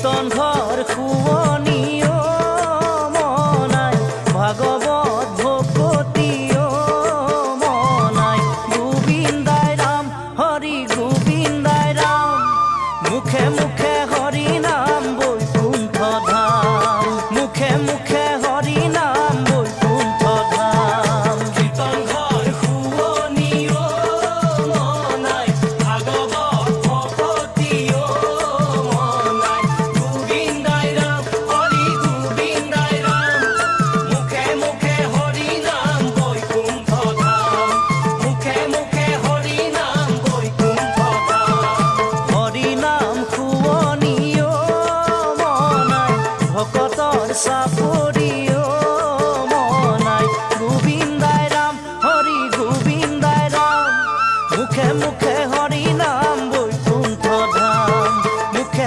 কীর্তন ঘর খুবনিও মনায় ভাগবত ভকতিও মনায় গোবিন্দায় রাম হরি গোবিন্দায় রাম মুখে মুখে হরি